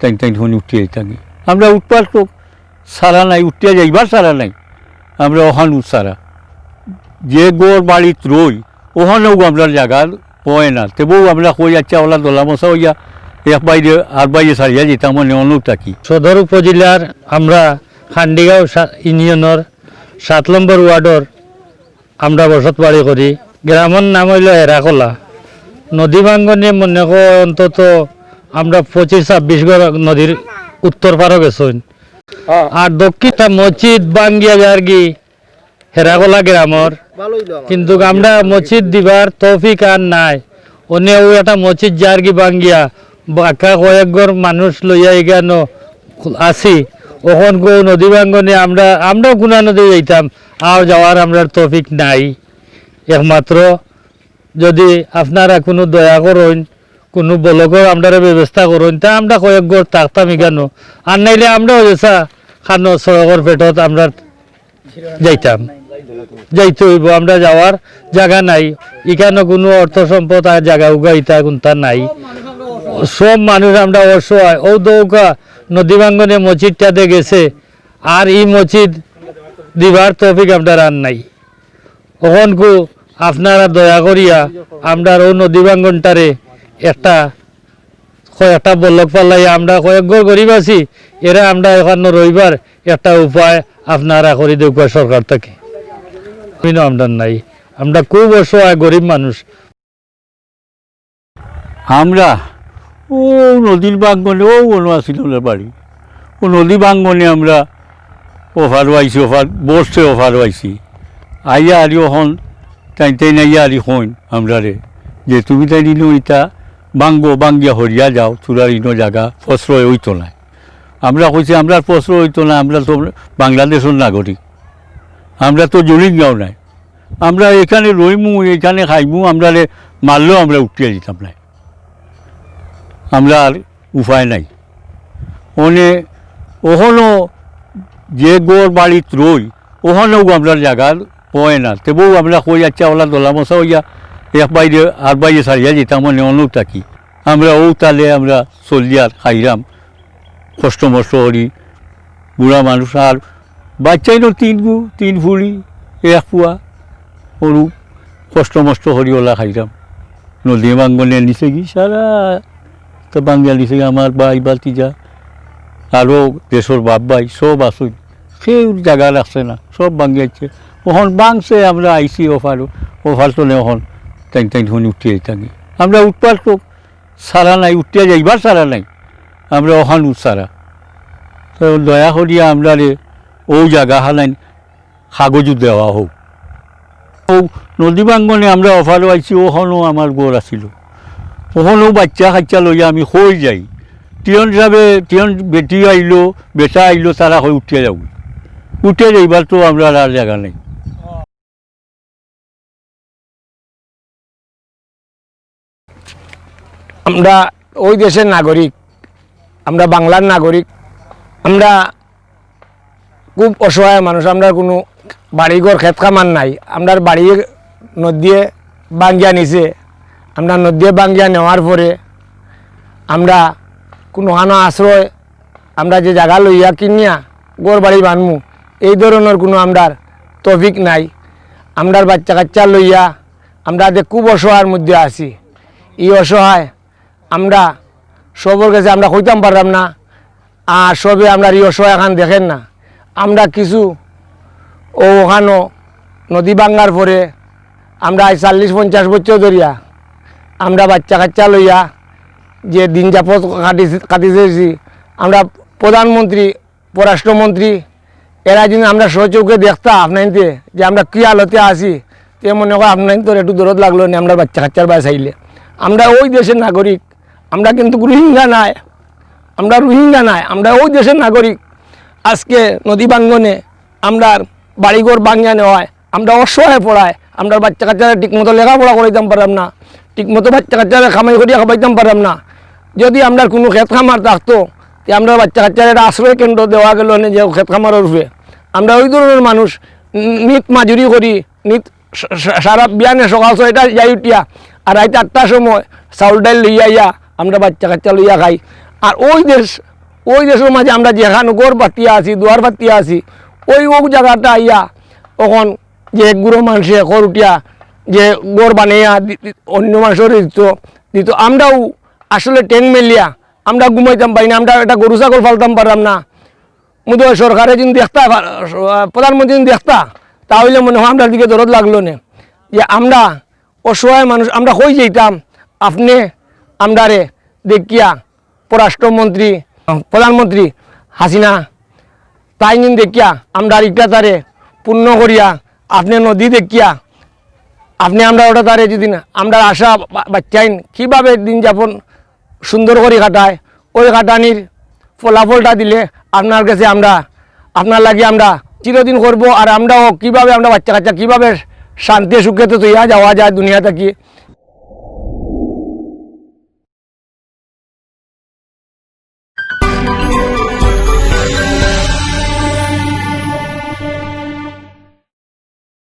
Time time শুনি উঠিয়াই থাকি আমরা উঠবার তো সারা নাই উঠিয়া যাইবার সারা নাই আমরা ওখান সারা যে গোর বাড়িত রই ওখানেও আমরা জায়গা পয় না তবুও আমরা কই আচ্ছা ওলা দোলা মশা হইয়া এক বাইরে আর বাইরে সারিয়া যেতাম মনে অনেক থাকি। সদর উপজেলার আমরা খান্ডিগাঁও ইউনিয়নের 7 নম্বর ওয়ার্ডর আমরা বসত বাড়ি করি। গ্রামের নাম হইল এরাকলা। নদী ভাঙ্গনে মনে কর অন্তত আমরা 25-26 ঘর নদীর উত্তর পারও গেছেন। আর দক্ষিণটা মসজিদ বাঙ্গিয়া যার কি হেরাকলা গ্রামের, কিন্তু আমরা মসজিদ দিবার তৌফিক আর নাই। অনেও একটা মসজিদ যার কি বাঙ্গিয়া বাঁকা কয়েক ঘর মানুষ লইয়া এখান আসি ওখন গো নদী ভাঙ্গনে আমরাও গুনা নদী যাইতাম আর যাওয়ার আমরা তৌফিক নাই। একমাত্র যদি আপনারা কোনো দয়া করেন কোনো বলকর আমরা ব্যবস্থা করেন তা আমরা কয়েক ঘর থাকতাম এখানো, আর নাইলে আমরাও যেসা খানো সড়কের পেটত আমরা যাইতে হইব। আমরা যাওয়ার জায়গা নাই, এখানে কোনো অর্থ সম্পদ আর জায়গা উগাইতা কোনটা নাই। সব মানুষ আমরা অসহায়। ও দৌকা নদী ভাঙ্গনে মসজিদটাতে গেছে আর এই মসজিদ দিবার তৌফিক আমরা আর নাই। ওখানকু আপনারা দয়া করিয়া আমরা ও নদী ভাঙ্গনটারে একটা বল্লক পাল্লাই আমরা কয়েক ঘর গরিব আছি এরা আমরা এখানে রইবার একটা উপায় আপনারা করে দেখ সরকার থেকে। আমরা নাই, আমরা খুব অসহায় গরিব মানুষ। আমরা ও নদীর বাঙ্গনে ও কোনো আসিল বাড়ি ও নদী বাঙ্গনে আমরা ওভার আইছি ওভার বসছে ওভার আইছি আইয়া আরি ওখন তাই তাই নাইয়া আরি হইন আমরা রে যে তুমি তাই নিল ইটা বাঙ্গিয়া হরিয়া যাও চূড়ার ইনো জায়গা প্রশ্রয় হইতো না। আমরা কইছি আমরা প্রশ্রয় হইতো না, আমরা তো বাংলাদেশের নাগরিক, আমরা তো জড়িত যাও নাই, আমরা এখানে রইমু এখানে খাইমু, আমরা মারলেও আমরা উঠিয়ে দিতাম না, আমরা আর উপায় নাই। ওখানেও যে গোর বাড়িত রই ওখানেও আমরা জায়গা পয় না তবুও আমরা কই আচ্ছা ওলা দোলা মশা হইয়া এক বাইরে আর বাইরে সারিয়া যেতাম মনে অনেক থাকি আমরা ও তালে আমরা চলিয়ার খাইরাম কষ্ট মষ্ট করি বুড়া মানুষ। আর বাচ্চাইনও তিন ফুড়ি এক পুয়া সরু কষ্ট মষ্ট করি ওলা খাইরাম। নদী বাঙ্গনে নিচে কি সারা তো বাঙ্গিয়া নিচে আমার ভাই বাতিজা আরও দেশের বাপ ভাই সব আসুন, সেই জায়গা রাখছে না, সব বাঙ্গিয়াছে। ওখান বাংছে আমরা আইসি ওফার তো নেই ওখান টাইম টাইম শুনি উঠিয়ে থাকি আমরা উঠবার তো সারা নাই উঠিয়া যাইবার সারা নাই আমরা ওখান সারা। তো দয়া করিয়া আমরা ও জায়গা হালাইন কাগজও দেওয়া হোক। ও নদী বাঙ্গনে আমরা অফারও আইছি ওখানেও আমার গোর আছিল, ওখানেও বাচ্চা কাচ্চা লইয়া আমি হয়ে যাই টিয়ন হিসাবে টিয়ন বেটা আইলো তারা হয়ে উঠিয়ে যাব, উঠে যাইবার তো আমরা আর জায়গা নেই। আমরা ওই দেশের নাগরিক, আমরা বাংলার নাগরিক, আমরা খুব অসহায় মানুষ, আমরা কোনো বাড়িঘর ক্ষেত খামার নাই। আমরা বাড়ি নদীয়ে বাঙ্গিয়া নিছে, আমরা নদীয়ে বাঙ্গিয়া নেওয়ার পরে আমরা কোনো হানো আশ্রয় আমরা যে জায়গা লইয়া কিনিয়া গড় বাড়ি বানমু এই ধরনের কোনো আমরার তৌফিক নাই। আমরার বাচ্চা কাচ্চা লইয়া আমরা খুব অসহায়ের মধ্যে আছি। এই অসহায় আমরা সবর কাছে আমরা কইতাম পারলাম না, আর সবে আমরা এই অসহায় এখন দেখেন না। আমরা কিছু ওখানো নদী বাঙ্গার পরে আমরা 40-50 বছর ধরিয়া আমরা বাচ্চা কাচ্চা লইয়া যে দিন যাপন কাটিতেছি। আমরা প্রধানমন্ত্রী পররাষ্ট্রমন্ত্রী এরা যদি আমরা সচৌকে দেখতাম আপনাইতে যে আমরা কী আলোতে আছি, তে মনে হয় আপনার তোর একটু দূরত লাগলো না আমরা বাচ্চা কাচ্চার বাস আইলে। আমরা ওই দেশের নাগরিক, আমরা কিন্তু রোহিঙ্গা নাই, আমরা ওই দেশের নাগরিক। আজকে নদী বাঙ্গনে আমরা বাড়িঘর বাঙ্গিয়া নেওয়ায় আমরা অসহায় পড়ায়, আমরা বাচ্চা কাচ্চারা ঠিকমতো লেখাপড়া করাইতাম পারলাম না, ঠিকমতো বাচ্চা কাচ্চারা খামাই করিয়া খাবাইতাম পারলাম না। যদি আমরা কোনো ক্ষেত খামার থাকতো যে আমরা বাচ্চা কাচ্চারা একটা আশ্রয় কেন্দ্র দেওয়া গেল না যে ক্ষেত খামারের রূপে, আমরা ওই ধরনের মানুষ নিত মাজুরি করি, নিত সারা বিয়ানে সকাল 6টা যাই উঠিয়া আর রাত 8টার সময় চাউল ডাইল লইয়া আমরা বাচ্চা কাচ্চা লইয়া খাই। আর ওই দেশ ওই দেশের মাঝে আমরা যেখানে গড় পাতিয়া আছি দুয়ার পাতিয়া আছি ওই জায়গাটা আইয়া তখন যে গুঁড়ো মানুষে ঘর উঠিয়া যে গড় বানাইয়া অন্য মানুষের দিত আমরাও আসলে টেন মেলিয়া আমরা ঘুমাইতাম পারি না, আমরা একটা গরু ছাগল ফালতাম পারলাম না। মুদ সরকারে যদি দেখতা প্রধানমন্ত্রী যদি দেখতা তাহলে মনে হয় আমরা দিকে দরদ লাগলো না যে আমরা অসহায় মানুষ আমরা হয়ে যেতাম আপনি আমরারে দেখিয়া পররাষ্ট্রমন্ত্রী প্রধানমন্ত্রী হাসিনা তাই নিন দেখিয়া আমরা ইটা তারে পূর্ণ করিয়া আপনি নদী দেখিয়া আপনি আমরা ওটা তারে যদি না আমরা আশা বাচ্চাইন কীভাবে দিন যাপন সুন্দর করে কাটায় ওই কাটানির ফলাফলটা দিলে আপনার কাছে আমরা আপনার লাগে আমরা চিরদিন করব। আর আমরাও কীভাবে আমরা বাচ্চা কাচ্চা কীভাবে শান্তি সুখে তো তৈরি যাওয়া যায় দুনিয়া থাকি